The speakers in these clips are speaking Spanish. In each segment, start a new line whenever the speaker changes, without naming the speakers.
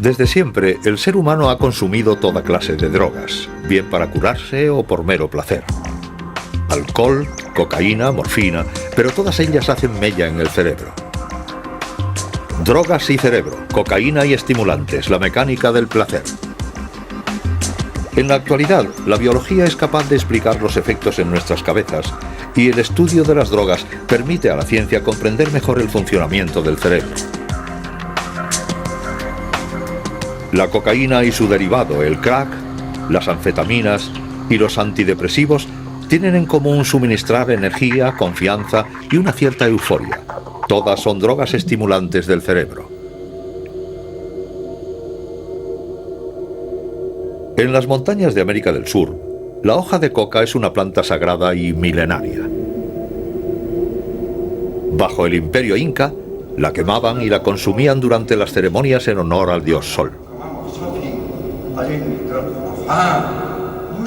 Desde siempre, el ser humano ha consumido toda clase de drogas, bien para curarse o por mero placer. Alcohol, cocaína, morfina, pero todas ellas hacen mella en el cerebro. Drogas y cerebro, cocaína y estimulantes, la mecánica del placer. En la actualidad, la biología es capaz de explicar los efectos en nuestras cabezas y el estudio de las drogas permite a la ciencia comprender mejor el funcionamiento del cerebro. La cocaína y su derivado, el crack, las anfetaminas y los antidepresivos tienen en común suministrar energía, confianza y una cierta euforia. Todas son drogas estimulantes del cerebro. En las montañas de América del Sur, la hoja de coca es una planta sagrada y milenaria. Bajo el imperio inca, la quemaban y la consumían durante las ceremonias en honor al dios Sol.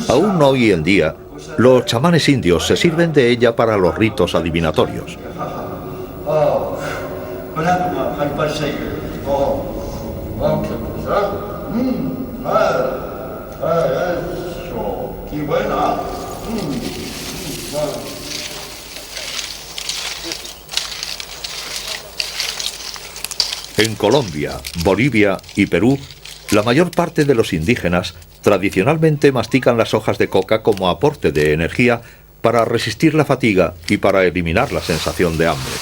Aún hoy en día, los chamanes indios se sirven de ella para los ritos adivinatorios. En Colombia, Bolivia y Perú, la mayor parte de los indígenas tradicionalmente mastican las hojas de coca como aporte de energía para resistir la fatiga y para eliminar la sensación de hambre.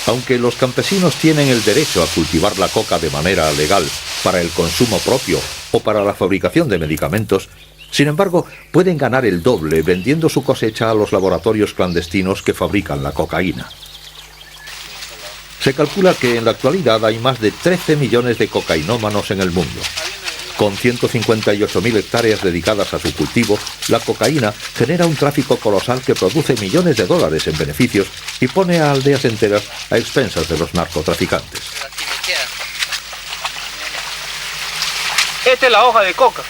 Aunque los campesinos tienen el derecho a cultivar la coca de manera legal para el consumo propio o para la fabricación de medicamentos, sin embargo, pueden ganar el doble vendiendo su cosecha a los laboratorios clandestinos que fabrican la cocaína. Se calcula que en la actualidad hay más de 13 millones de cocainómanos en el mundo. Con 158.000 hectáreas dedicadas a su cultivo, la cocaína genera un tráfico colosal que produce millones de dólares en beneficios y pone a aldeas enteras a expensas de los narcotraficantes.
Esta es la hoja de coca.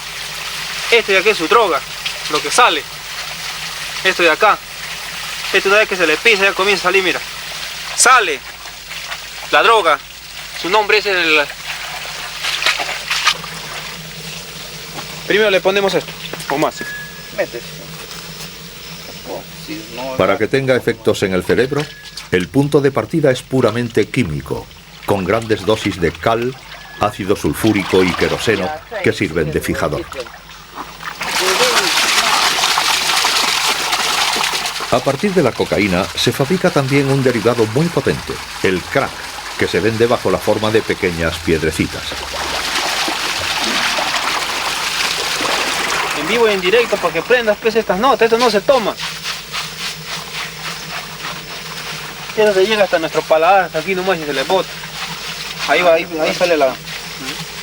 Este de aquí es su droga, lo que sale. Esto de acá. Esto una vez que se le pisa ya comienza a salir, mira. Sale la droga. Su nombre es el... Primero le ponemos esto, o más.
Para que tenga efectos en el cerebro, el punto de partida es puramente químico, con grandes dosis de cal, ácido sulfúrico y queroseno que sirven de fijador. A partir de la cocaína se fabrica también un derivado muy potente, el crack, que se vende bajo la forma de pequeñas piedrecitas.
En vivo y en directo para que prendas pues estas notas, esto no se toma. Esto se llega hasta nuestro paladar, hasta aquí nomás y se le bota. Ahí va, ahí sale la...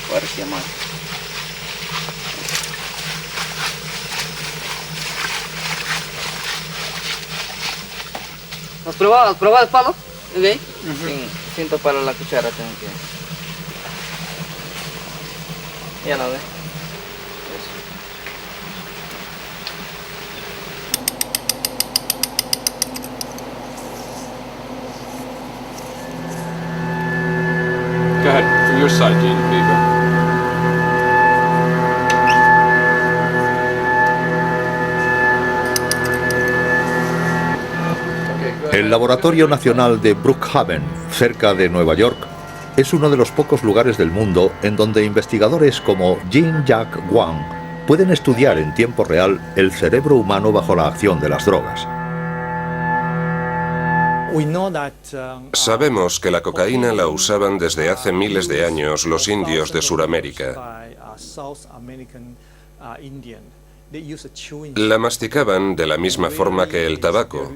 Fuerza más.
¿Has probado el palo? ¿Okay? Sí, siento para la cuchara tengo que... Ya no ve.
Go ahead, from your side, Gene, Beaver.
El Laboratorio Nacional de Brookhaven, cerca de Nueva York, es uno de los pocos lugares del mundo en donde investigadores como Jean-Jacques Wang pueden estudiar en tiempo real el cerebro humano bajo la acción de las drogas.
Sabemos que la cocaína la usaban desde hace miles de años los indios de Suramérica. La masticaban de la misma forma que el tabaco,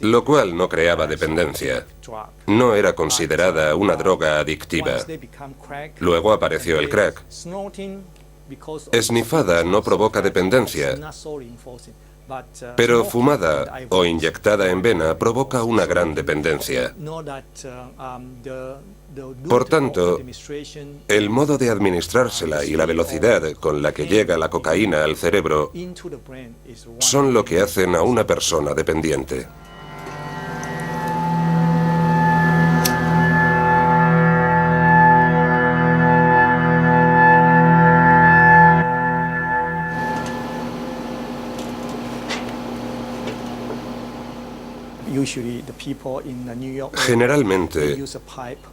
lo cual no creaba dependencia. No era considerada una droga adictiva. Luego apareció el crack. Esnifada no provoca dependencia, pero fumada o inyectada en vena provoca una gran dependencia. Por tanto, el modo de administrársela y la velocidad con la que llega la cocaína al cerebro son lo que hacen a una persona dependiente. Generalmente,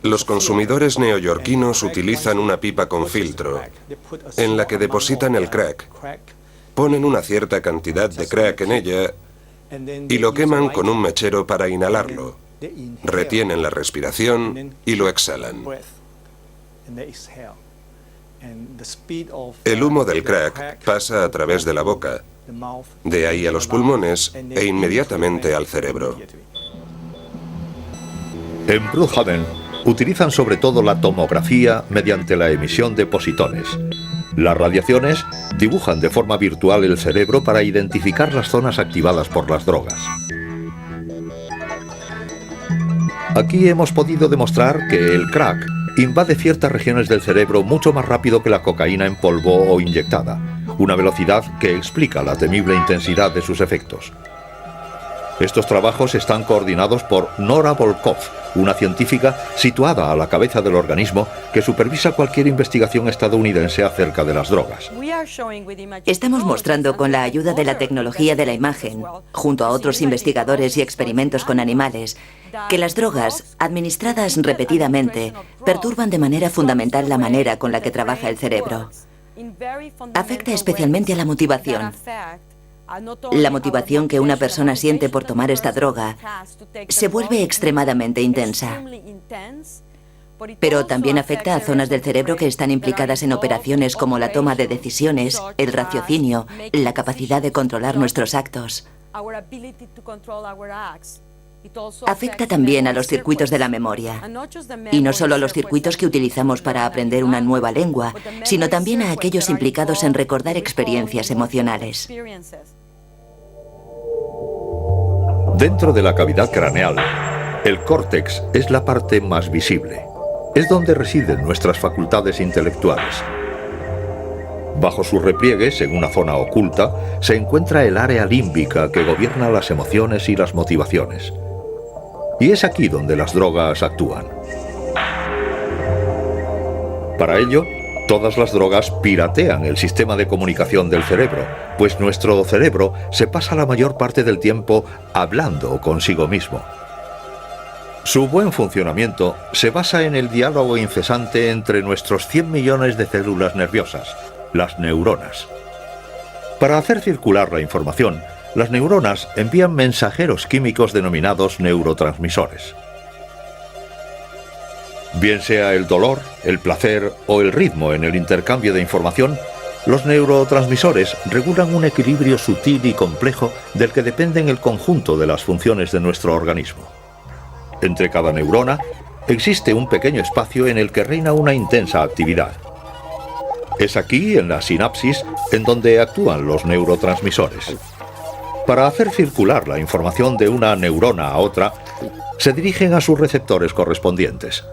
los consumidores neoyorquinos utilizan una pipa con filtro en la que depositan el crack, ponen una cierta cantidad de crack en ella y lo queman con un mechero para inhalarlo. Retienen la respiración y lo exhalan. El humo del crack pasa a través de la boca, de ahí a los pulmones e inmediatamente al cerebro.
En Brookhaven utilizan sobre todo la tomografía mediante la emisión de positones. Las radiaciones dibujan de forma virtual el cerebro para identificar las zonas activadas por las drogas. Aquí hemos podido demostrar que el crack invade ciertas regiones del cerebro mucho más rápido que la cocaína en polvo o inyectada, una velocidad que explica la temible intensidad de sus efectos. Estos trabajos están coordinados por Nora Volkov, una científica situada a la cabeza del organismo que supervisa cualquier investigación estadounidense acerca de las drogas.
Estamos mostrando con la ayuda de la tecnología de la imagen, junto a otros investigadores y experimentos con animales, que las drogas, administradas repetidamente, perturban de manera fundamental la manera con la que trabaja el cerebro. Afecta especialmente a la motivación. La motivación que una persona siente por tomar esta droga se vuelve extremadamente intensa. Pero también afecta a zonas del cerebro que están implicadas en operaciones como la toma de decisiones, el raciocinio, la capacidad de controlar nuestros actos. Afecta también a los circuitos de la memoria. Y no solo a los circuitos que utilizamos para aprender una nueva lengua, sino también a aquellos implicados en recordar experiencias emocionales.
Dentro de la cavidad craneal, el córtex es la parte más visible. Es donde residen nuestras facultades intelectuales. Bajo sus repliegues, en una zona oculta, se encuentra el área límbica que gobierna las emociones y las motivaciones. Y es aquí donde las drogas actúan. Para ello, todas las drogas piratean el sistema de comunicación del cerebro, pues nuestro cerebro se pasa la mayor parte del tiempo hablando consigo mismo. Su buen funcionamiento se basa en el diálogo incesante entre nuestros 100 millones de células nerviosas, las neuronas. Para hacer circular la información, las neuronas envían mensajeros químicos denominados neurotransmisores. Bien sea el dolor, el placer o el ritmo en el intercambio de información, los neurotransmisores regulan un equilibrio sutil y complejo del que dependen el conjunto de las funciones de nuestro organismo. Entre cada neurona existe un pequeño espacio en el que reina una intensa actividad. Es aquí, en la sinapsis, en donde actúan los neurotransmisores. Para hacer circular la información de una neurona a otra, se dirigen a sus receptores correspondientes.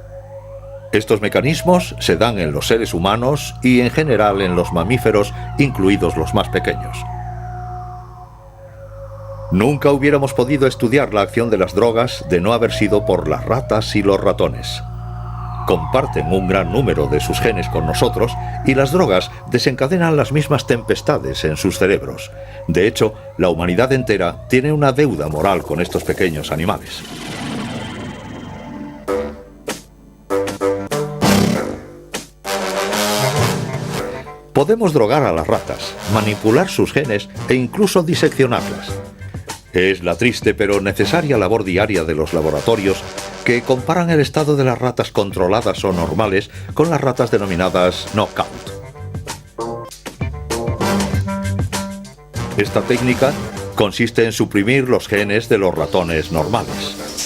Estos mecanismos se dan en los seres humanos y en general en los mamíferos, incluidos los más pequeños. Nunca hubiéramos podido estudiar la acción de las drogas de no haber sido por las ratas y los ratones. Comparten un gran número de sus genes con nosotros y las drogas desencadenan las mismas tempestades en sus cerebros. De hecho, la humanidad entera tiene una deuda moral con estos pequeños animales. Podemos drogar a las ratas, manipular sus genes e incluso diseccionarlas. Es la triste pero necesaria labor diaria de los laboratorios que comparan el estado de las ratas controladas o normales con las ratas denominadas knockout. Esta técnica consiste en suprimir los genes de los ratones normales.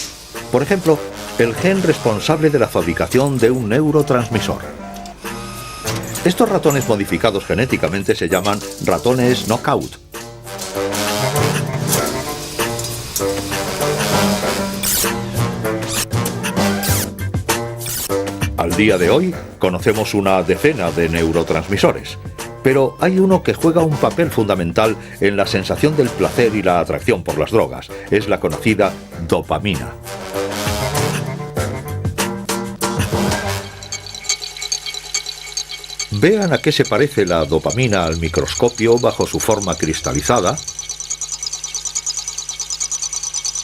Por ejemplo, el gen responsable de la fabricación de un neurotransmisor. Estos ratones modificados genéticamente se llaman ratones knockout. Al día de hoy, conocemos una decena de neurotransmisores, pero hay uno que juega un papel fundamental en la sensación del placer y la atracción por las drogas. Es la conocida dopamina. Vean a qué se parece la dopamina al microscopio bajo su forma cristalizada.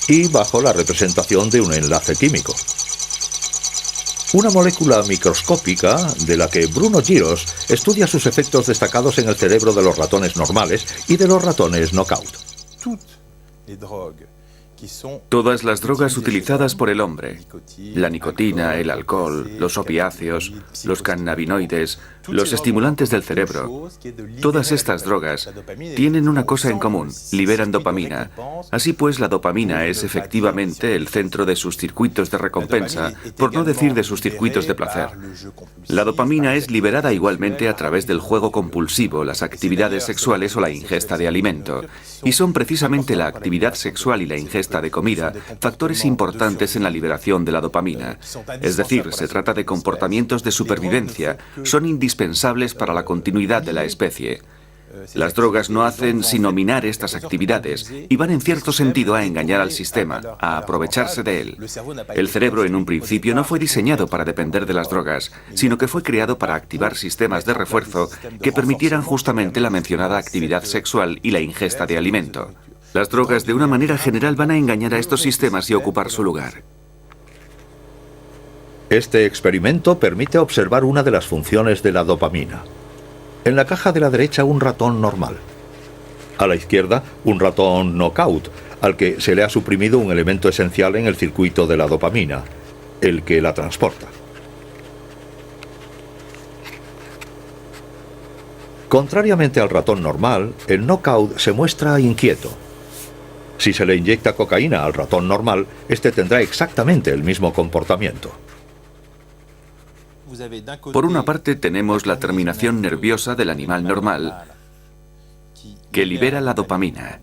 y bajo la representación de un enlace químico. Una molécula microscópica de la que Bruno Giros estudia sus efectos destacados en el cerebro de los ratones normales y de los ratones knockout.
Todas las drogas utilizadas por el hombre, la nicotina, el alcohol, los opiáceos, los cannabinoides, los estimulantes del cerebro, todas estas drogas tienen una cosa en común: liberan dopamina. Así pues, la dopamina es efectivamente el centro de sus circuitos de recompensa, por no decir de sus circuitos de placer. La dopamina es liberada igualmente a través del juego compulsivo, las actividades sexuales o la ingesta de alimento. Y son precisamente la actividad sexual y la ingesta de comida factores importantes en la liberación de la dopamina. Es decir, se trata de comportamientos de supervivencia, son indispensables para la continuidad de la especie. Las drogas no hacen sino minar estas actividades y van en cierto sentido a engañar al sistema, a aprovecharse de él. El cerebro en un principio no fue diseñado para depender de las drogas, sino que fue creado para activar sistemas de refuerzo que permitieran justamente la mencionada actividad sexual y la ingesta de alimento. Las drogas de una manera general van a engañar a estos sistemas y ocupar su lugar.
Este experimento permite observar una de las funciones de la dopamina. En la caja de la derecha, un ratón normal. A la izquierda, un ratón knockout, al que se le ha suprimido un elemento esencial en el circuito de la dopamina, el que la transporta. Contrariamente al ratón normal, el knockout se muestra inquieto. Si se le inyecta cocaína al ratón normal, este tendrá exactamente el mismo comportamiento.
Por una parte tenemos la terminación nerviosa del animal normal, que libera la dopamina.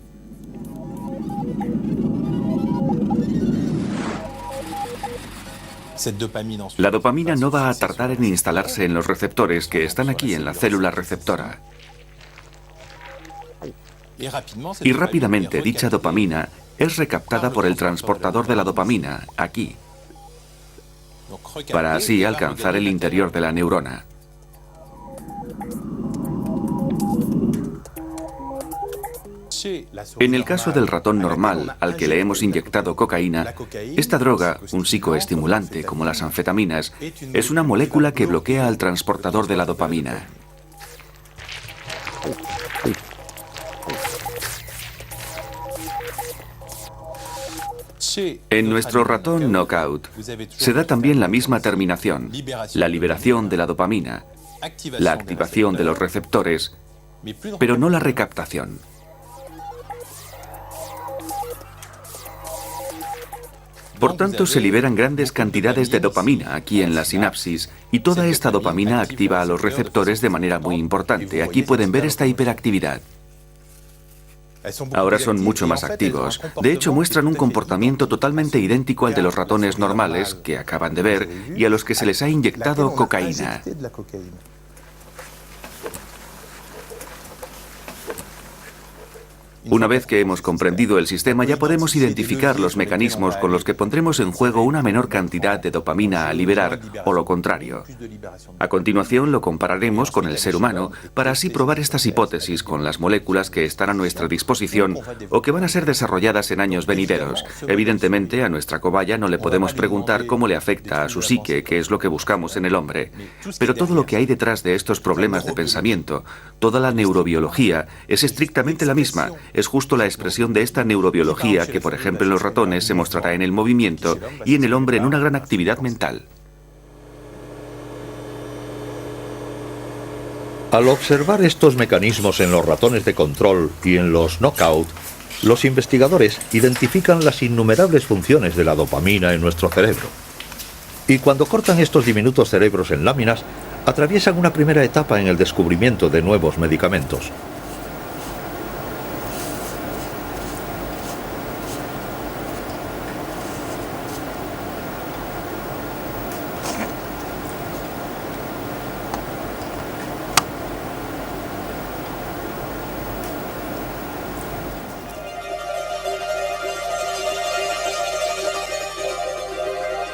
La dopamina no va a tardar en instalarse en los receptores que están aquí en la célula receptora. Y rápidamente dicha dopamina es recaptada por el transportador de la dopamina, aquí, para así alcanzar el interior de la neurona. En el caso del ratón normal, al que le hemos inyectado cocaína, esta droga, un psicoestimulante como las anfetaminas, es una molécula que bloquea al transportador de la dopamina. En nuestro ratón knockout se da también la misma terminación, la liberación de la dopamina, la activación de los receptores, pero no la recaptación. Por tanto, se liberan grandes cantidades de dopamina aquí en la sinapsis y toda esta dopamina activa a los receptores de manera muy importante. Aquí pueden ver esta hiperactividad. Ahora son mucho más activos. De hecho, muestran un comportamiento totalmente idéntico al de los ratones normales que acaban de ver y a los que se les ha inyectado cocaína. Una vez que hemos comprendido el sistema, ya podemos identificar los mecanismos con los que pondremos en juego una menor cantidad de dopamina a liberar o lo contrario. A continuación lo compararemos con el ser humano para así probar estas hipótesis con las moléculas que están a nuestra disposición o que van a ser desarrolladas en años venideros. Evidentemente, a nuestra cobaya no le podemos preguntar cómo le afecta a su psique, que es lo que buscamos en el hombre. Pero todo lo que hay detrás de estos problemas de pensamiento, toda la neurobiología, es estrictamente la misma. Es justo la expresión de esta neurobiología que, por ejemplo, en los ratones se mostrará en el movimiento y en el hombre en una gran actividad mental.
Al observar estos mecanismos en los ratones de control y en los knockout, los investigadores identifican las innumerables funciones de la dopamina en nuestro cerebro. Y cuando cortan estos diminutos cerebros en láminas, atraviesan una primera etapa en el descubrimiento de nuevos medicamentos.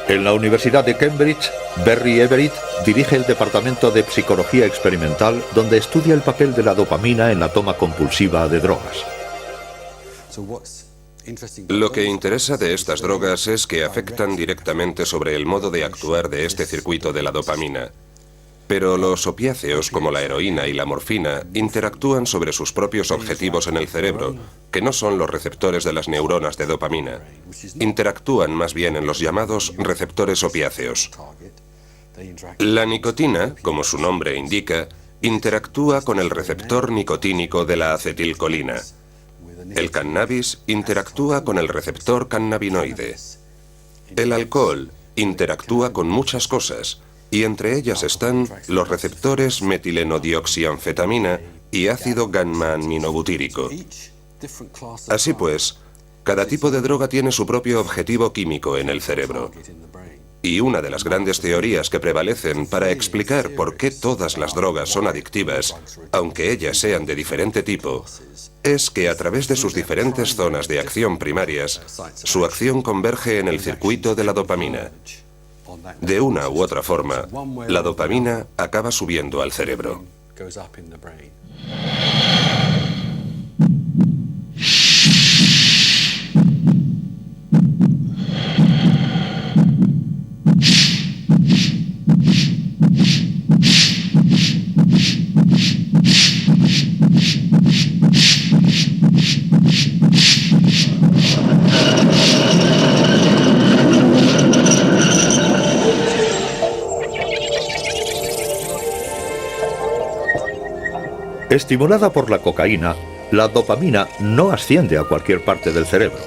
En la Universidad de Cambridge, Barry Everett dirige el Departamento de Psicología Experimental, donde estudia el papel de la dopamina en la toma compulsiva de drogas.
Lo que interesa de estas drogas es que afectan directamente sobre el modo de actuar de este circuito de la dopamina. Pero los opiáceos, como la heroína y la morfina, interactúan sobre sus propios objetivos en el cerebro, que no son los receptores de las neuronas de dopamina. Interactúan más bien en los llamados receptores opiáceos. La nicotina, como su nombre indica, interactúa con el receptor nicotínico de la acetilcolina. El cannabis interactúa con el receptor cannabinoide. El alcohol interactúa con muchas cosas, y entre ellas están los receptores metilenodioxianfetamina y ácido gamma-aminobutírico. Así pues, cada tipo de droga tiene su propio objetivo químico en el cerebro. Y una de las grandes teorías que prevalecen para explicar por qué todas las drogas son adictivas, aunque ellas sean de diferente tipo, es que a través de sus diferentes zonas de acción primarias, su acción converge en el circuito de la dopamina. De una u otra forma, la dopamina acaba subiendo al cerebro.
Estimulada por la cocaína, la dopamina no asciende a cualquier parte del cerebro.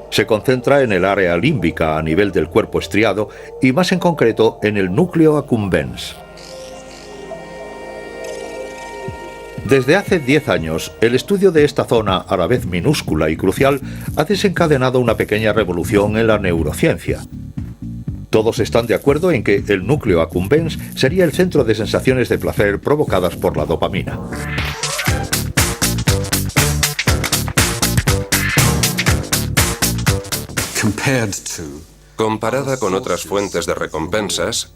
Se concentra en el área límbica a nivel del cuerpo estriado y más en concreto en el núcleo accumbens. Desde hace 10 años, el estudio de esta zona, a la vez minúscula y crucial, ha desencadenado una pequeña revolución en la neurociencia. Todos están de acuerdo en que el núcleo accumbens sería el centro de sensaciones de placer provocadas por la dopamina.
Comparada con otras fuentes de recompensas,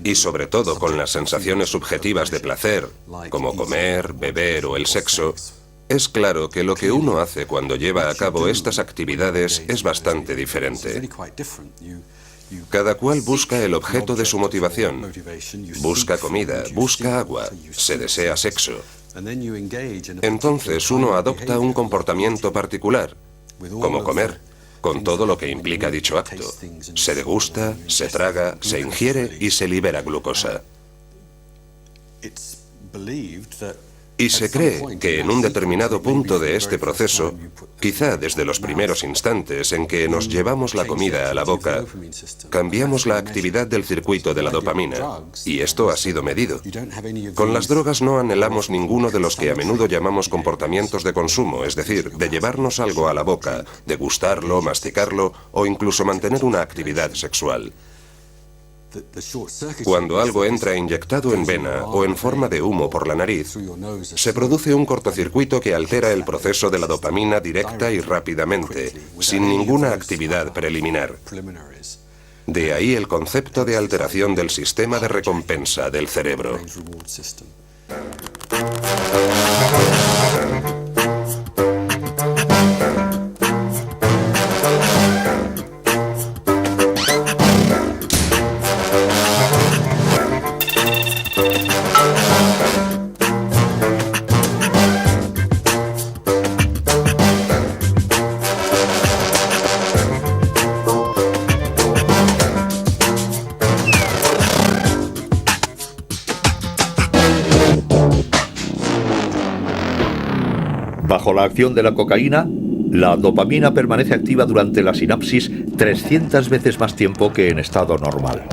y sobre todo con las sensaciones subjetivas de placer, como comer, beber o el sexo, es claro que lo que uno hace cuando lleva a cabo estas actividades es bastante diferente. Cada cual busca el objeto de su motivación. Busca comida, busca agua, se desea sexo. Entonces uno adopta un comportamiento particular, como comer, con todo lo que implica dicho acto. Se degusta, se traga, se ingiere y se libera glucosa. Y se cree que en un determinado punto de este proceso, quizá desde los primeros instantes en que nos llevamos la comida a la boca, cambiamos la actividad del circuito de la dopamina, y esto ha sido medido. Con las drogas no anhelamos ninguno de los que a menudo llamamos comportamientos de consumo, es decir, de llevarnos algo a la boca, degustarlo, masticarlo o incluso mantener una actividad sexual. Cuando algo entra inyectado en vena o en forma de humo por la nariz, se produce un cortocircuito que altera el proceso de la dopamina directa y rápidamente, sin ninguna actividad preliminar. De ahí el concepto de alteración del sistema de recompensa del cerebro.
Bajo la acción de la cocaína, la dopamina permanece activa durante la sinapsis 300 veces más tiempo que en estado normal.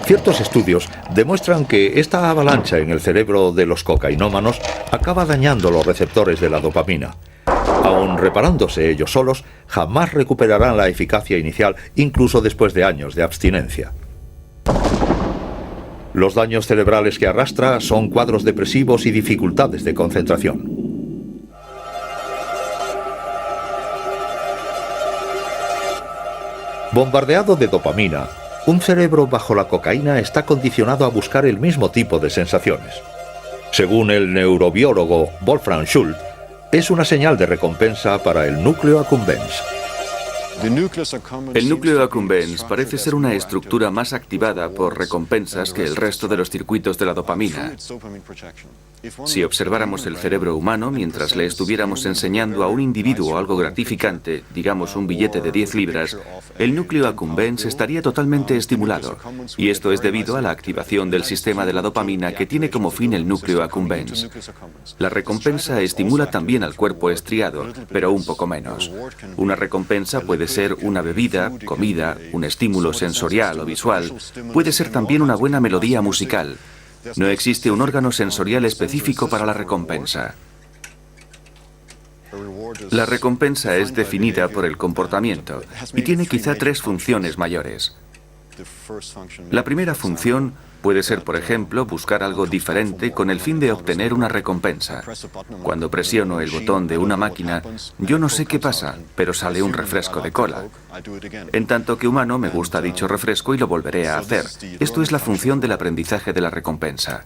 Ciertos estudios demuestran que esta avalancha en el cerebro de los cocainómanos acaba dañando los receptores de la dopamina. Aun reparándose ellos solos, jamás recuperarán la eficacia inicial, incluso después de años de abstinencia. Los daños cerebrales que arrastra son cuadros depresivos y dificultades de concentración. Bombardeado de dopamina, un cerebro bajo la cocaína está condicionado a buscar el mismo tipo de sensaciones. Según el neurobiólogo Wolfram Schultz, es una señal de recompensa para el núcleo accumbens.
El núcleo accumbens parece ser una estructura más activada por recompensas que el resto de los circuitos de la dopamina. Si observáramos el cerebro humano mientras le estuviéramos enseñando a un individuo algo gratificante, digamos un billete de 10 libras, el núcleo accumbens estaría totalmente estimulado. Y esto es debido a la activación del sistema de la dopamina que tiene como fin el núcleo accumbens. La recompensa estimula también al cuerpo estriado, pero un poco menos. Una recompensa puede ser una bebida, comida, un estímulo sensorial o visual. Puede ser también una buena melodía musical. No existe un órgano sensorial específico para la recompensa. La recompensa es definida por el comportamiento y tiene quizá 3 funciones mayores. La primera función puede ser, por ejemplo, buscar algo diferente con el fin de obtener una recompensa. Cuando presiono el botón de una máquina, yo no sé qué pasa, pero sale un refresco de cola. En tanto que humano me gusta dicho refresco y lo volveré a hacer. Esto es la función del aprendizaje de la recompensa.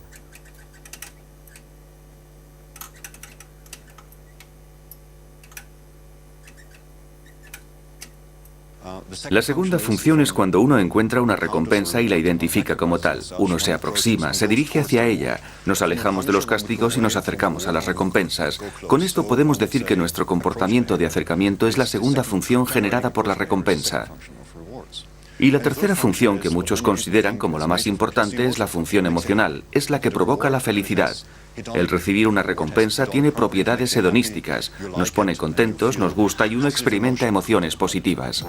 La segunda función es cuando uno encuentra una recompensa y la identifica como tal. Uno se aproxima, se dirige hacia ella, nos alejamos de los castigos y nos acercamos a las recompensas. Con esto podemos decir que nuestro comportamiento de acercamiento es la segunda función generada por la recompensa. Y la tercera función que muchos consideran como la más importante es la función emocional, es la que provoca la felicidad. El recibir una recompensa tiene propiedades hedonísticas, nos pone contentos, nos gusta y uno experimenta emociones positivas.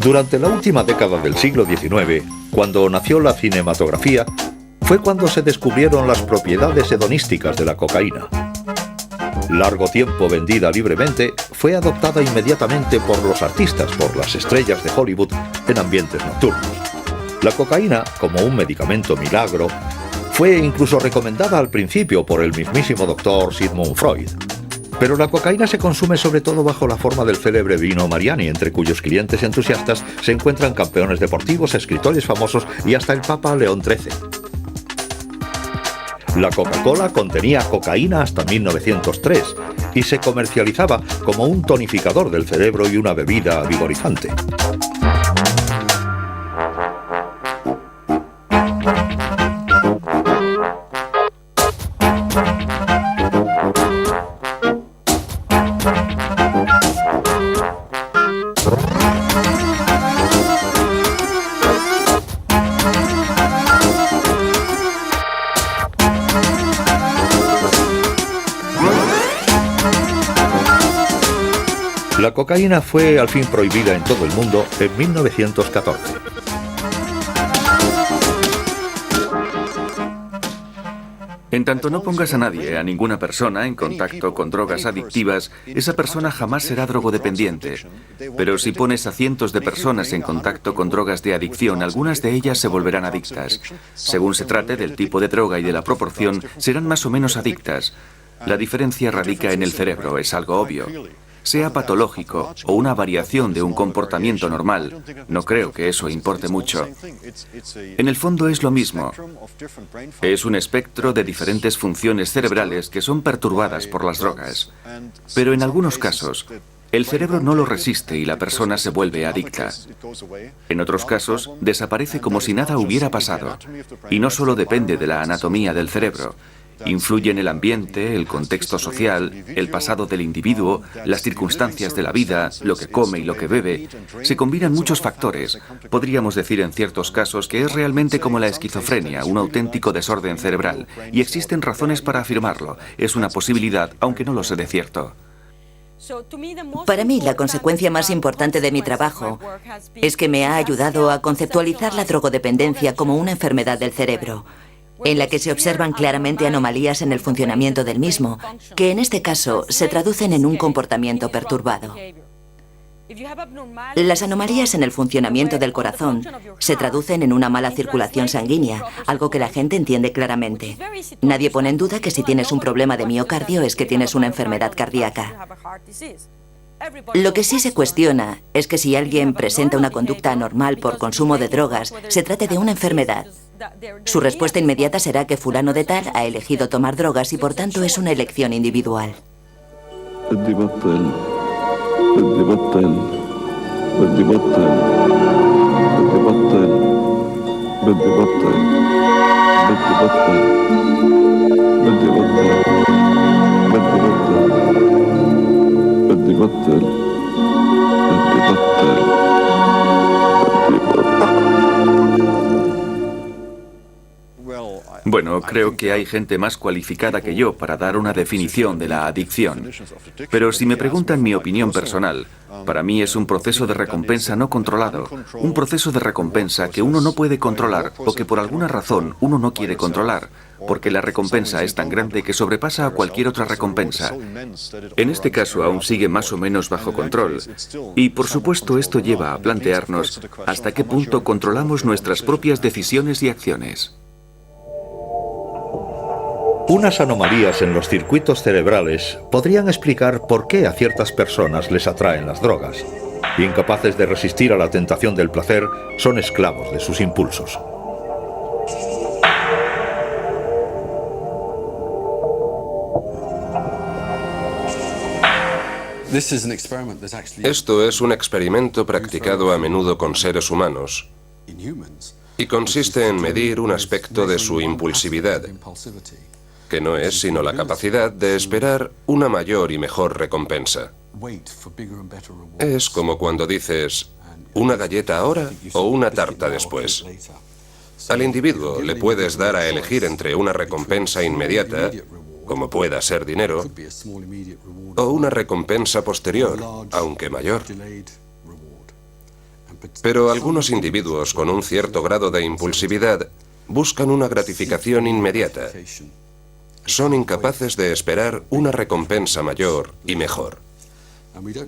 Durante la última década del siglo XIX, cuando nació la cinematografía, fue cuando se descubrieron las propiedades hedonísticas de la cocaína. Largo tiempo vendida libremente, fue adoptada inmediatamente por los artistas, por las estrellas de Hollywood, en ambientes nocturnos. La cocaína, como un medicamento milagro, fue incluso recomendada al principio por el mismísimo doctor Sigmund Freud. Pero la cocaína se consume sobre todo bajo la forma del célebre vino Mariani, entre cuyos clientes entusiastas se encuentran campeones deportivos, escritores famosos y hasta el Papa León XIII. La Coca-Cola contenía cocaína hasta 1903 y se comercializaba como un tonificador del cerebro y una bebida vigorizante. La cocaína fue al fin prohibida en todo el mundo en 1914.
En tanto no pongas a nadie, a ninguna persona, en contacto con drogas adictivas, esa persona jamás será drogodependiente. Pero si pones a cientos de personas en contacto con drogas de adicción, algunas de ellas se volverán adictas. Según se trate del tipo de droga y de la proporción, serán más o menos adictas. La diferencia radica en el cerebro, es algo obvio. Sea patológico o una variación de un comportamiento normal, no creo que eso importe mucho. En el fondo es lo mismo. Es un espectro de diferentes funciones cerebrales que son perturbadas por las drogas. Pero en algunos casos, el cerebro no lo resiste y la persona se vuelve adicta. En otros casos, desaparece como si nada hubiera pasado. Y no solo depende de la anatomía del cerebro. Influyen el ambiente, el contexto social, el pasado del individuo, las circunstancias de la vida, lo que come y lo que bebe. Se combinan muchos factores. Podríamos decir en ciertos casos que es realmente como la esquizofrenia, un auténtico desorden cerebral. Y existen razones para afirmarlo. Es una posibilidad, aunque no lo sé de cierto.
Para mí, la consecuencia más importante de mi trabajo es que me ha ayudado a conceptualizar la drogodependencia como una enfermedad del cerebro, en la que se observan claramente anomalías en el funcionamiento del mismo, que en este caso se traducen en un comportamiento perturbado. Las anomalías en el funcionamiento del corazón se traducen en una mala circulación sanguínea, algo que la gente entiende claramente. Nadie pone en duda que si tienes un problema de miocardio es que tienes una enfermedad cardíaca. Lo que sí se cuestiona es que si alguien presenta una conducta anormal por consumo de drogas, se trate de una enfermedad. Su respuesta inmediata será que fulano de tal ha elegido tomar drogas y por tanto es una elección individual.
Bueno, creo que hay gente más cualificada que yo para dar una definición de la adicción. Pero si me preguntan mi opinión personal, para mí es un proceso de recompensa no controlado, un proceso de recompensa que uno no puede controlar o que por alguna razón uno no quiere controlar, porque la recompensa es tan grande que sobrepasa a cualquier otra recompensa. En este caso aún sigue más o menos bajo control. Y por supuesto esto lleva a plantearnos hasta qué punto controlamos nuestras propias decisiones y acciones.
Unas anomalías en los circuitos cerebrales podrían explicar por qué a ciertas personas les atraen las drogas. Incapaces de resistir a la tentación del placer, son esclavos de sus impulsos.
Esto es un experimento practicado a menudo con seres humanos y consiste en medir un aspecto de su impulsividad, que no es sino la capacidad de esperar una mayor y mejor recompensa. Es como cuando dices, ¿una galleta ahora o una tarta después? Al individuo le puedes dar a elegir entre una recompensa inmediata, como pueda ser dinero, o una recompensa posterior, aunque mayor. Pero algunos individuos con un cierto grado de impulsividad buscan una gratificación inmediata. Son incapaces de esperar una recompensa mayor y mejor.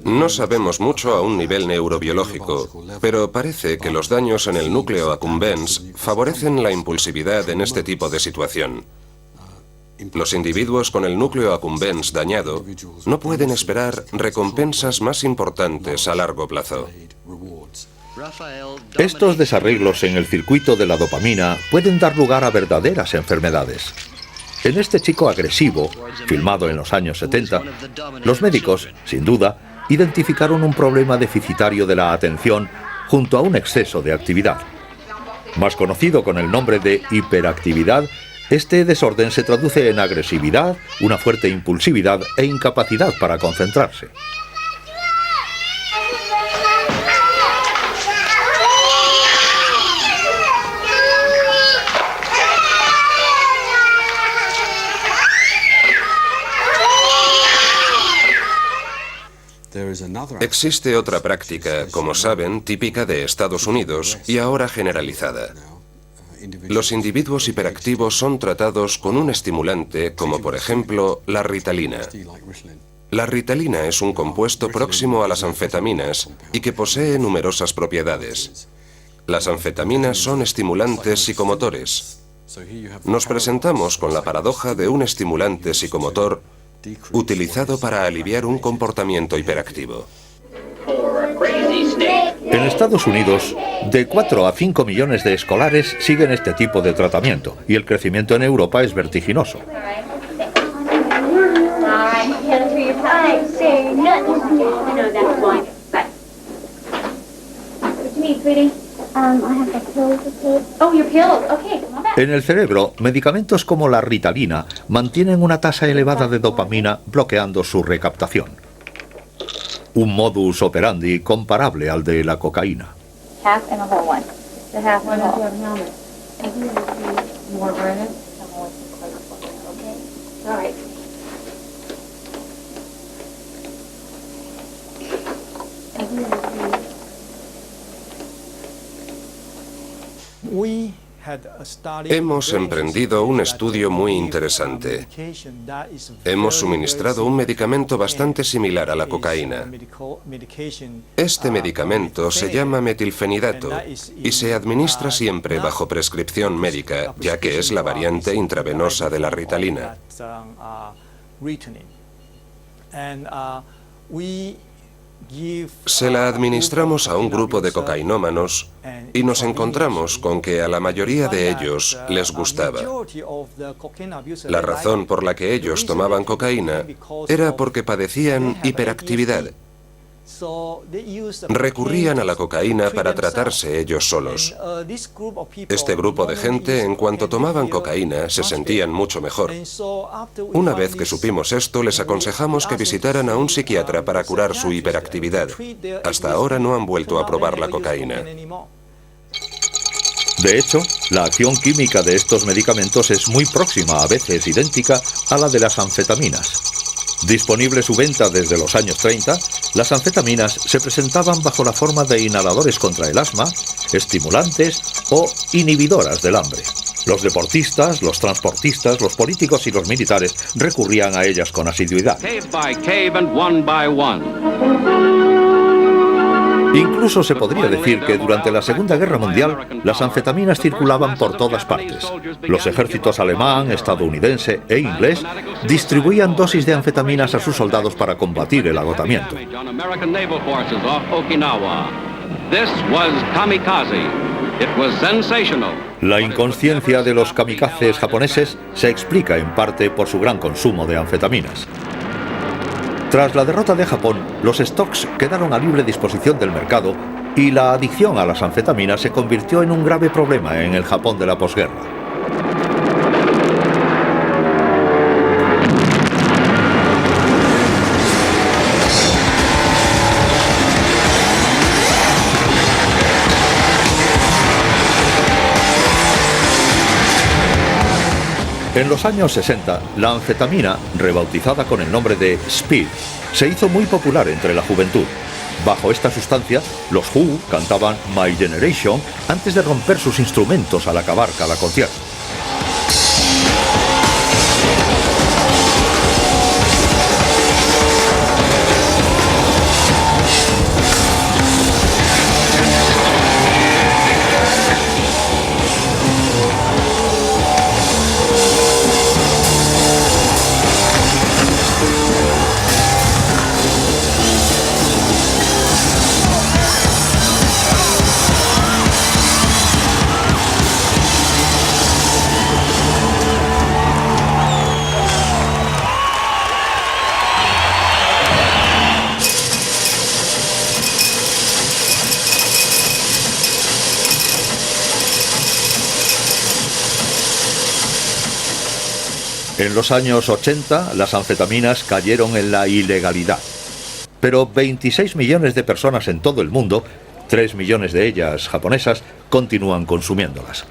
No sabemos mucho a un nivel neurobiológico, pero parece que los daños en el núcleo accumbens favorecen la impulsividad en este tipo de situación. Los individuos con el núcleo accumbens dañado no pueden esperar recompensas más importantes a largo plazo.
Estos desarreglos en el circuito de la dopamina pueden dar lugar a verdaderas enfermedades. En este chico agresivo, filmado en los años 70, los médicos, sin duda, identificaron un problema deficitario de la atención junto a un exceso de actividad. Más conocido con el nombre de hiperactividad, este desorden se traduce en agresividad, una fuerte impulsividad e incapacidad para concentrarse.
Existe otra práctica, como saben, típica de Estados Unidos y ahora generalizada. Los individuos hiperactivos son tratados con un estimulante como por ejemplo la Ritalina. La Ritalina es un compuesto próximo a las anfetaminas y que posee numerosas propiedades. Las anfetaminas son estimulantes psicomotores. Nos presentamos con la paradoja de un estimulante psicomotor utilizado para aliviar un comportamiento hiperactivo.
En Estados Unidos, de 4 a 5 millones de escolares siguen este tipo de tratamiento y el crecimiento en Europa es vertiginoso. En el cerebro, medicamentos como la Ritalina mantienen una tasa elevada de dopamina bloqueando su recaptación. Un modus operandi comparable al de la cocaína.
Hemos emprendido un estudio muy interesante. Hemos suministrado un medicamento bastante similar a la cocaína. Este medicamento se llama metilfenidato y se administra siempre bajo prescripción médica, ya que es la variante intravenosa de la Ritalina. Se la administramos a un grupo de cocainómanos y nos encontramos con que a la mayoría de ellos les gustaba. La razón por la que ellos tomaban cocaína era porque padecían hiperactividad. Recurrían a la cocaína para tratarse ellos solos. Este grupo de gente, en cuanto tomaban cocaína, se sentían mucho mejor. Una vez que supimos esto, les aconsejamos que visitaran a un psiquiatra para curar su hiperactividad. Hasta ahora no han vuelto a probar la cocaína.
De hecho, la acción química de estos medicamentos es muy próxima, a veces idéntica, a la de las anfetaminas. Disponible su venta desde los años 30, las anfetaminas se presentaban bajo la forma de inhaladores contra el asma, estimulantes o inhibidoras del hambre. Los deportistas, los transportistas, los políticos y los militares recurrían a ellas con asiduidad. Incluso se podría decir que durante la Segunda Guerra Mundial las anfetaminas circulaban por todas partes. Los ejércitos alemán, estadounidense e inglés distribuían dosis de anfetaminas a sus soldados para combatir el agotamiento. La inconsciencia de los kamikazes japoneses se explica en parte por su gran consumo de anfetaminas. Tras la derrota de Japón, los stocks quedaron a libre disposición del mercado y la adicción a las anfetaminas se convirtió en un grave problema en el Japón de la posguerra. En los años 60, la anfetamina, rebautizada con el nombre de Speed, se hizo muy popular entre la juventud. Bajo esta sustancia, los Who cantaban My Generation antes de romper sus instrumentos al acabar cada concierto. En los años 80, las anfetaminas cayeron en la ilegalidad. Pero 26 millones de personas en todo el mundo, 3 millones de ellas japonesas, continúan consumiéndolas.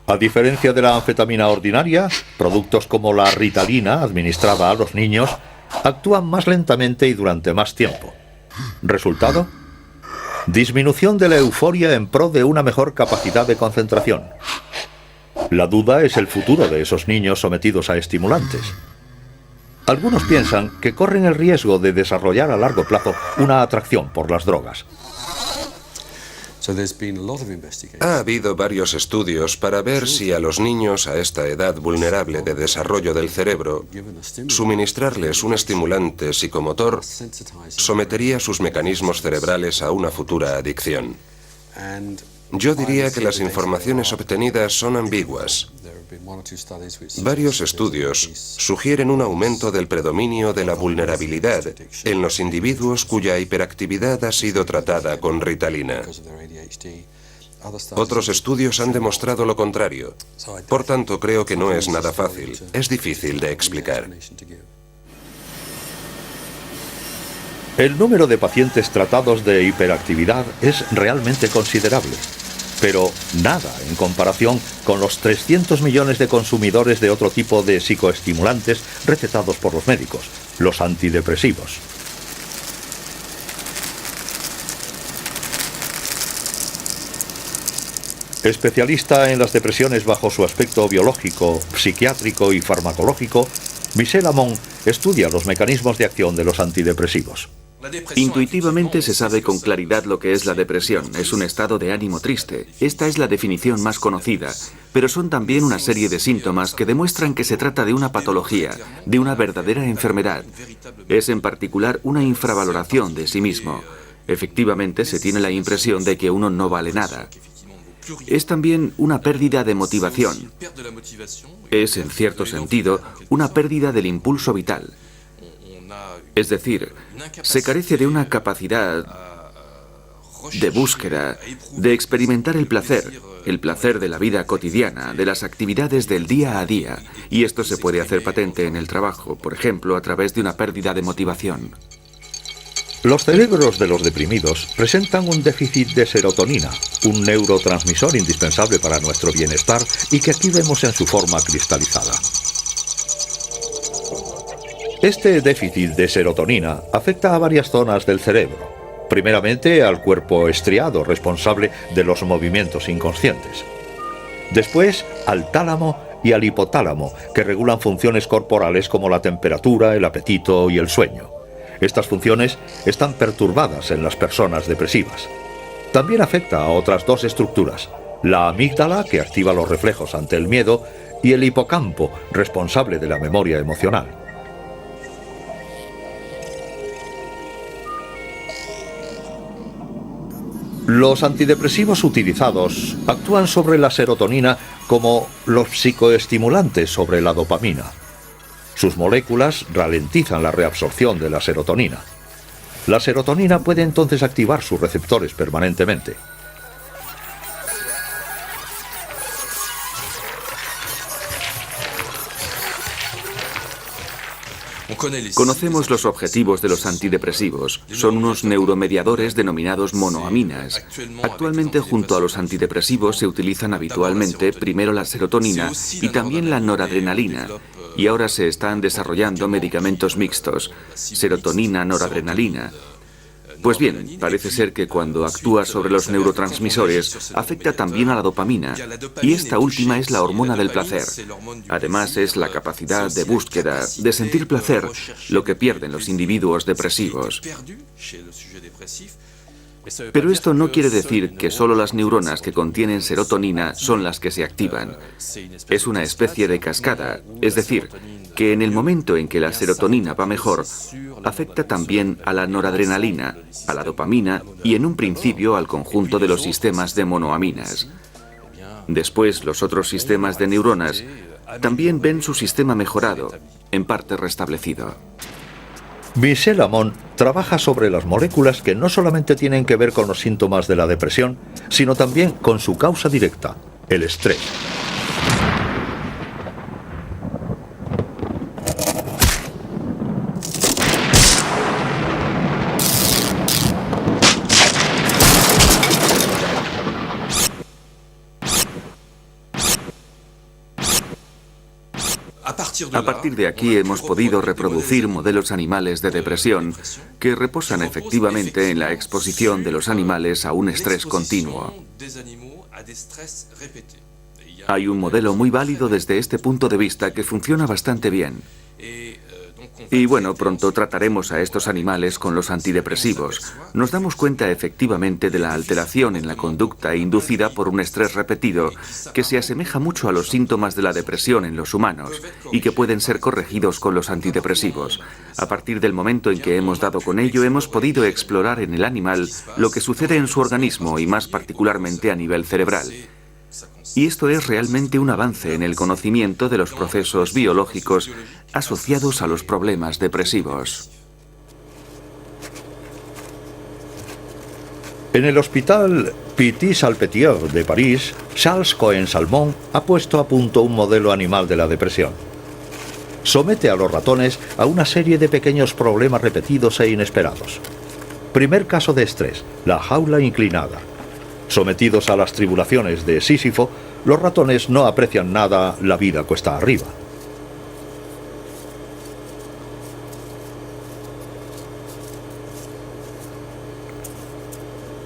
A diferencia de la anfetamina ordinaria, productos como la Ritalina, administrada a los niños, actúan más lentamente y durante más tiempo. ¿Resultado? Disminución de la euforia en pro de una mejor capacidad de concentración. La duda es el futuro de esos niños sometidos a estimulantes. Algunos piensan que corren el riesgo de desarrollar a largo plazo una atracción por las drogas.
Ha habido varios estudios para ver si a los niños a esta edad vulnerable de desarrollo del cerebro, suministrarles un estimulante psicomotor sometería sus mecanismos cerebrales a una futura adicción. Yo diría que las informaciones obtenidas son ambiguas. Varios estudios sugieren un aumento del predominio de la vulnerabilidad en los individuos cuya hiperactividad ha sido tratada con Ritalina. Otros estudios han demostrado lo contrario. Por tanto, creo que no es nada fácil. Es difícil de explicar.
El número de pacientes tratados de hiperactividad es realmente considerable, pero nada en comparación con los 300 millones de consumidores de otro tipo de psicoestimulantes recetados por los médicos, los antidepresivos. Especialista en las depresiones bajo su aspecto biológico, psiquiátrico y farmacológico, Michel Amon estudia los mecanismos de acción de los antidepresivos.
Intuitivamente se sabe con claridad lo que es la depresión. Es un estado de ánimo triste. Esta es la definición más conocida, pero son también una serie de síntomas que demuestran que se trata de una patología, de una verdadera enfermedad. Es en particular una infravaloración de sí mismo. Efectivamente, se tiene la impresión de que uno no vale nada. Es también una pérdida de motivación. Es, en cierto sentido, una pérdida del impulso vital. Es decir, se carece de una capacidad de búsqueda, de experimentar el placer de la vida cotidiana, de las actividades del día a día. Y esto se puede hacer patente en el trabajo, por ejemplo, a través de una pérdida de motivación.
Los cerebros de los deprimidos presentan un déficit de serotonina, un neurotransmisor indispensable para nuestro bienestar y que aquí vemos en su forma cristalizada. Este déficit de serotonina afecta a varias zonas del cerebro. Primeramente al cuerpo estriado, responsable de los movimientos inconscientes. Después al tálamo y al hipotálamo, que regulan funciones corporales como la temperatura, el apetito y el sueño. Estas funciones están perturbadas en las personas depresivas. También afecta a otras dos estructuras, la amígdala, que activa los reflejos ante el miedo, y el hipocampo, responsable de la memoria emocional. Los antidepresivos utilizados actúan sobre la serotonina como los psicoestimulantes sobre la dopamina. Sus moléculas ralentizan la reabsorción de la serotonina. La serotonina puede entonces activar sus receptores permanentemente.
Conocemos los objetivos de los antidepresivos. Son unos neuromediadores denominados monoaminas. Actualmente, junto a los antidepresivos, se utilizan habitualmente primero la serotonina y también la noradrenalina. Y ahora se están desarrollando medicamentos mixtos, serotonina-noradrenalina. Pues bien, parece ser que cuando actúa sobre los neurotransmisores, afecta también a la dopamina, y esta última es la hormona del placer. Además, es la capacidad de búsqueda, de sentir placer, lo que pierden los individuos depresivos. Pero esto no quiere decir que solo las neuronas que contienen serotonina son las que se activan. Es una especie de cascada, es decir, que en el momento en que la serotonina va mejor, afecta también a la noradrenalina, a la dopamina y en un principio al conjunto de los sistemas de monoaminas. Después, los otros sistemas de neuronas también ven su sistema mejorado, en parte restablecido.
Michel Ammon trabaja sobre las moléculas que no solamente tienen que ver con los síntomas de la depresión, sino también con su causa directa, el estrés.
A partir de aquí hemos podido reproducir modelos animales de depresión que reposan efectivamente en la exposición de los animales a un estrés continuo. Hay un modelo muy válido desde este punto de vista que funciona bastante bien. Y bueno, pronto trataremos a estos animales con los antidepresivos. Nos damos cuenta efectivamente de la alteración en la conducta inducida por un estrés repetido que se asemeja mucho a los síntomas de la depresión en los humanos y que pueden ser corregidos con los antidepresivos. A partir del momento en que hemos dado con ello, hemos podido explorar en el animal lo que sucede en su organismo y más particularmente a nivel cerebral. Y esto es realmente un avance en el conocimiento de los procesos biológicos asociados a los problemas depresivos.
En el hospital Petit-Salpêtrière de París, Charles Cohen-Salmon ha puesto a punto un modelo animal de la depresión. Somete a los ratones a una serie de pequeños problemas repetidos e inesperados. Primer caso de estrés, la jaula inclinada. Sometidos a las tribulaciones de Sísifo, los ratones no aprecian nada la vida cuesta arriba.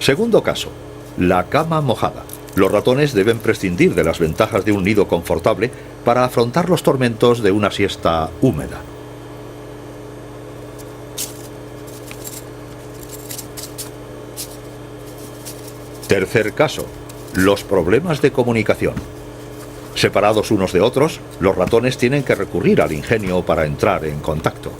Segundo caso, la cama mojada. Los ratones deben prescindir de las ventajas de un nido confortable para afrontar los tormentos de una siesta húmeda. Tercer caso, los problemas de comunicación. Separados unos de otros, los ratones tienen que recurrir al ingenio para entrar en contacto.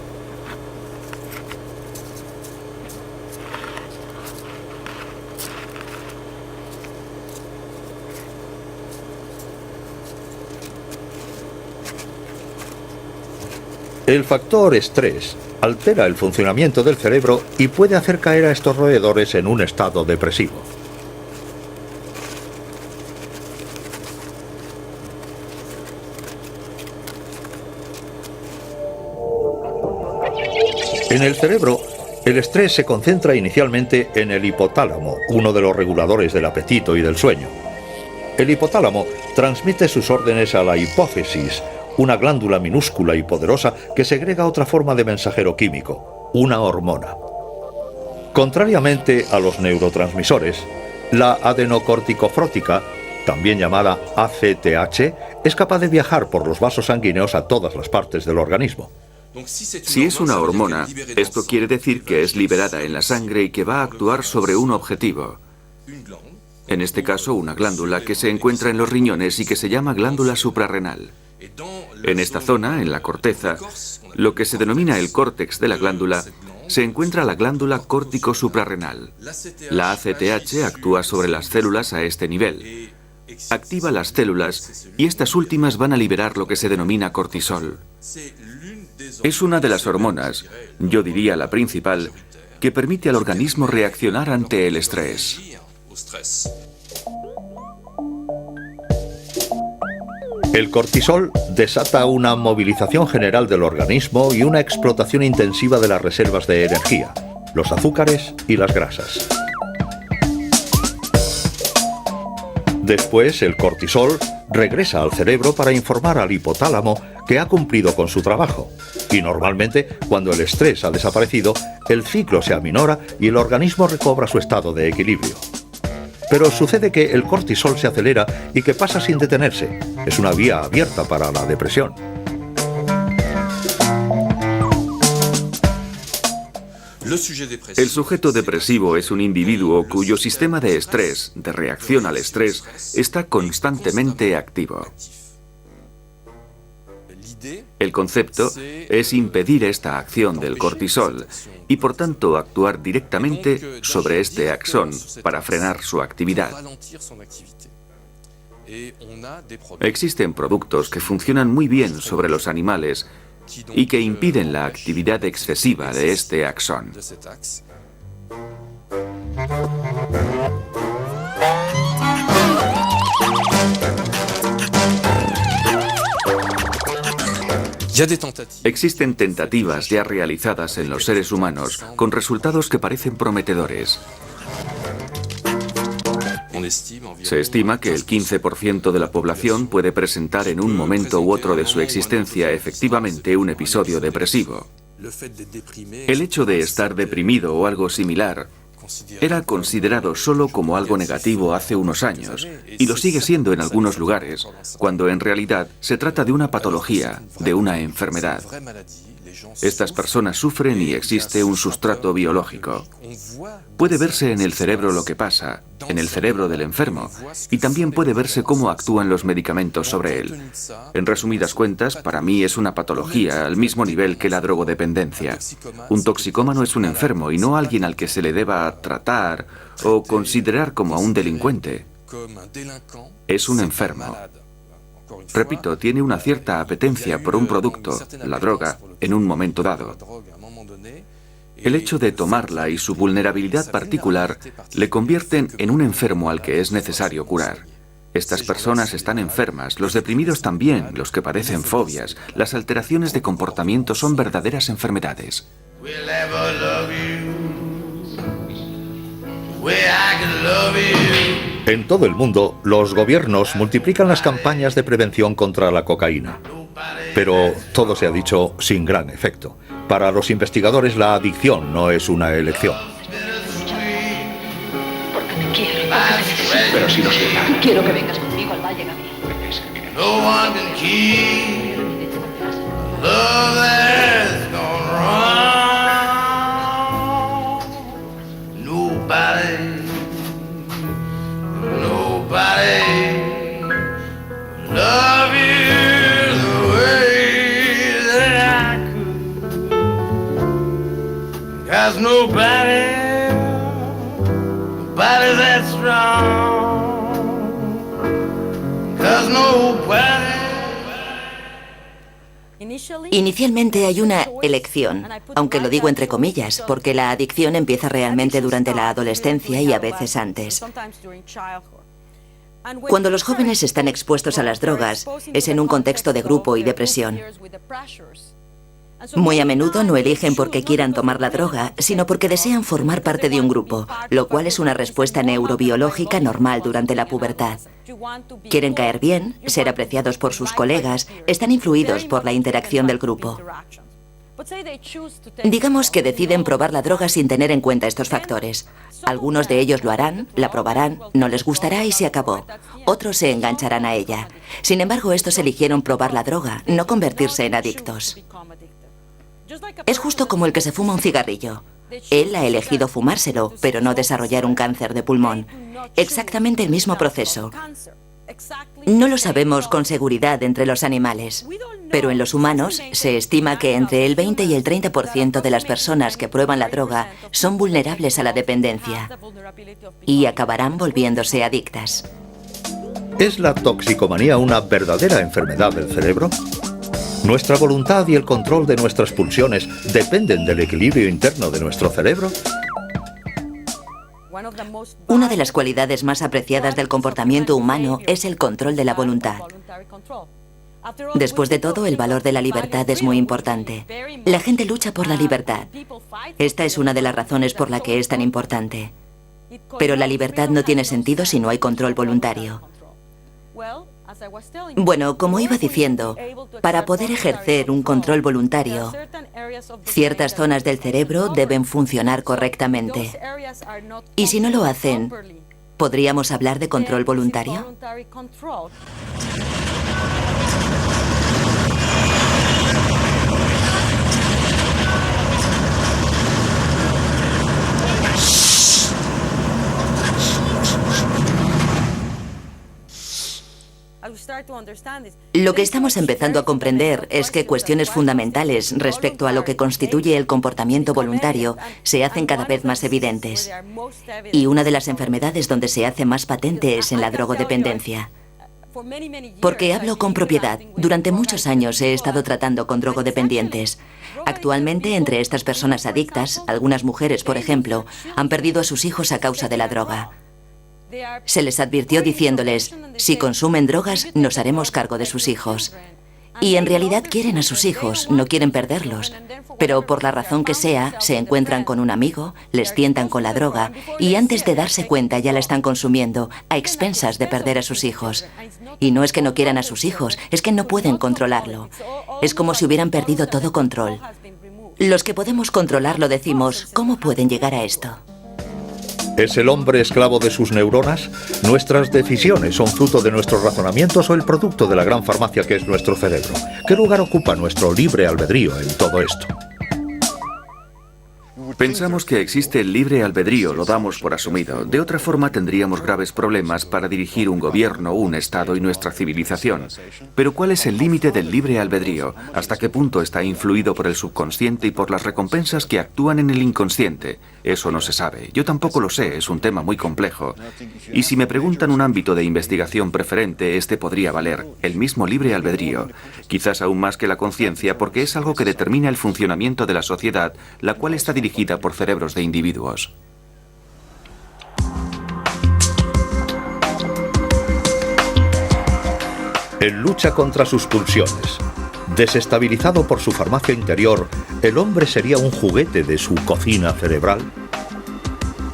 El factor estrés altera el funcionamiento del cerebro y puede hacer caer a estos roedores en un estado depresivo. En el cerebro, el estrés se concentra inicialmente en el hipotálamo, uno de los reguladores del apetito y del sueño. El hipotálamo transmite sus órdenes a la hipófisis, una glándula minúscula y poderosa que segrega otra forma de mensajero químico, una hormona. Contrariamente a los neurotransmisores, la adenocorticofrótica, también llamada ACTH, es capaz de viajar por los vasos sanguíneos a todas las partes del organismo.
Si es una hormona, esto quiere decir que es liberada en la sangre y que va a actuar sobre un objetivo. En este caso, una glándula que se encuentra en los riñones y que se llama glándula suprarrenal. En esta zona, en la corteza, lo que se denomina el córtex de la glándula, se encuentra la glándula córtico-suprarrenal. La ACTH actúa sobre las células a este nivel. Activa las células y estas últimas van a liberar lo que se denomina cortisol. Es una de las hormonas, yo diría la principal, que permite al organismo reaccionar ante el estrés.
El cortisol desata una movilización general del organismo y una explotación intensiva de las reservas de energía, los azúcares y las grasas. Después, el cortisol regresa al cerebro para informar al hipotálamo que ha cumplido con su trabajo. Y normalmente, cuando el estrés ha desaparecido, el ciclo se aminora y el organismo recobra su estado de equilibrio. Pero sucede que el cortisol se acelera y que pasa sin detenerse. Es una vía abierta para la depresión.
El sujeto depresivo es un individuo cuyo sistema de estrés, de reacción al estrés, está constantemente activo. El concepto es impedir esta acción del cortisol y por tanto actuar directamente sobre este axón para frenar su actividad. Existen productos que funcionan muy bien sobre los animales y que impiden la actividad excesiva de este axón. Existen tentativas ya realizadas en los seres humanos con resultados que parecen prometedores. Se estima que el 15% de la población puede presentar en un momento u otro de su existencia efectivamente un episodio depresivo. El hecho de estar deprimido o algo similar era considerado solo como algo negativo hace unos años, y lo sigue siendo en algunos lugares, cuando en realidad se trata de una patología, de una enfermedad. Estas personas sufren y existe un sustrato biológico. Puede verse en el cerebro lo que pasa, en el cerebro del enfermo, y también puede verse cómo actúan los medicamentos sobre él. En resumidas cuentas, para mí es una patología al mismo nivel que la drogodependencia. Un toxicómano es un enfermo y no alguien al que se le deba tratar o considerar como a un delincuente. Es un enfermo. Repito, tiene una cierta apetencia por un producto, la droga, en un momento dado. El hecho de tomarla y su vulnerabilidad particular le convierten en un enfermo al que es necesario curar. Estas personas están enfermas, los deprimidos también, los que padecen fobias. Las alteraciones de comportamiento son verdaderas enfermedades.
En todo el mundo, los gobiernos multiplican las campañas de prevención contra la cocaína. Pero todo se ha dicho sin gran efecto. Para los investigadores, la adicción no es una elección.
Porque te quiero, porque te necesito.
Pero si no sé nada.
Quiero que vengas conmigo al Valle, Gabriel.
'Cause nobody that strong. 'Cause nobody.
Inicialmente hay una elección, aunque lo digo entre comillas, porque la adicción empieza realmente durante la adolescencia y a veces antes. Cuando los jóvenes están expuestos a las drogas, es en un contexto de grupo y de presión. Muy a menudo no eligen porque quieran tomar la droga, sino porque desean formar parte de un grupo, lo cual es una respuesta neurobiológica normal durante la pubertad. Quieren caer bien, ser apreciados por sus colegas, están influidos por la interacción del grupo. Digamos que deciden probar la droga sin tener en cuenta estos factores. Algunos de ellos lo harán, la probarán, no les gustará y se acabó. Otros se engancharán a ella. Sin embargo, estos eligieron probar la droga, no convertirse en adictos. Es justo como el que se fuma un cigarrillo. Él ha elegido fumárselo, pero no desarrollar un cáncer de pulmón. Exactamente el mismo proceso. No lo sabemos con seguridad entre los animales, pero en los humanos se estima que entre el 20 y el 30% de las personas que prueban la droga son vulnerables a la dependencia y acabarán volviéndose adictas.
¿Es la toxicomanía una verdadera enfermedad del cerebro? ¿Nuestra voluntad y el control de nuestras pulsiones dependen del equilibrio interno de nuestro cerebro?
Una de las cualidades más apreciadas del comportamiento humano es el control de la voluntad. Después de todo, el valor de la libertad es muy importante. La gente lucha por la libertad. Esta es una de las razones por la que es tan importante. Pero la libertad no tiene sentido si no hay control voluntario. Bueno, como iba diciendo, para poder ejercer un control voluntario, ciertas zonas del cerebro deben funcionar correctamente. Y si no lo hacen, ¿podríamos hablar de control voluntario? Lo que estamos empezando a comprender es que cuestiones fundamentales respecto a lo que constituye el comportamiento voluntario se hacen cada vez más evidentes. Y una de las enfermedades donde se hace más patente es en la drogodependencia. Porque hablo con propiedad. Durante muchos años he estado tratando con drogodependientes. Actualmente, entre estas personas adictas, algunas mujeres, por ejemplo, han perdido a sus hijos a causa de la droga. Se les advirtió diciéndoles, si consumen drogas, nos haremos cargo de sus hijos. Y en realidad quieren a sus hijos, no quieren perderlos. Pero por la razón que sea, se encuentran con un amigo, les tientan con la droga y antes de darse cuenta ya la están consumiendo, a expensas de perder a sus hijos. Y no es que no quieran a sus hijos, es que no pueden controlarlo. Es como si hubieran perdido todo control. Los que podemos controlarlo decimos, ¿cómo pueden llegar a esto?
¿Es el hombre esclavo de sus neuronas? ¿Nuestras decisiones son fruto de nuestros razonamientos o el producto de la gran farmacia que es nuestro cerebro? ¿Qué lugar ocupa nuestro libre albedrío en todo esto?
Pensamos que existe el libre albedrío, lo damos por asumido. De otra forma tendríamos graves problemas para dirigir un gobierno, un Estado y nuestra civilización. Pero ¿cuál es el límite del libre albedrío? ¿Hasta qué punto está influido por el subconsciente y por las recompensas que actúan en el inconsciente? Eso no se sabe. Yo tampoco lo sé, es un tema muy complejo. Y si me preguntan un ámbito de investigación preferente, este podría valer, el mismo libre albedrío. Quizás aún más que la conciencia, porque es algo que determina el funcionamiento de la sociedad, la cual está dirigida por cerebros de individuos.
En lucha contra sus pulsiones, desestabilizado por su farmacia interior, ¿el hombre sería un juguete de su cocina cerebral?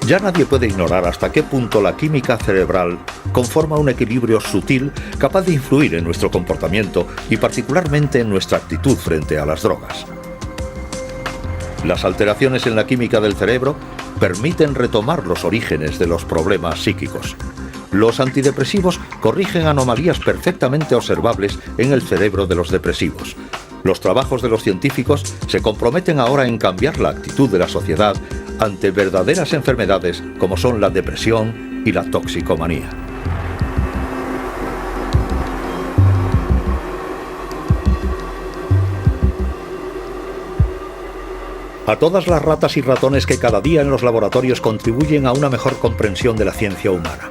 Ya nadie puede ignorar hasta qué punto la química cerebral conforma un equilibrio sutil capaz de influir en nuestro comportamiento y particularmente en nuestra actitud frente a las drogas. Las alteraciones en la química del cerebro permiten retomar los orígenes de los problemas psíquicos. Los antidepresivos corrigen anomalías perfectamente observables en el cerebro de los depresivos. Los trabajos de los científicos se comprometen ahora en cambiar la actitud de la sociedad ante verdaderas enfermedades como son la depresión y la toxicomanía. A todas las ratas y ratones que cada día en los laboratorios contribuyen a una mejor comprensión de la ciencia humana.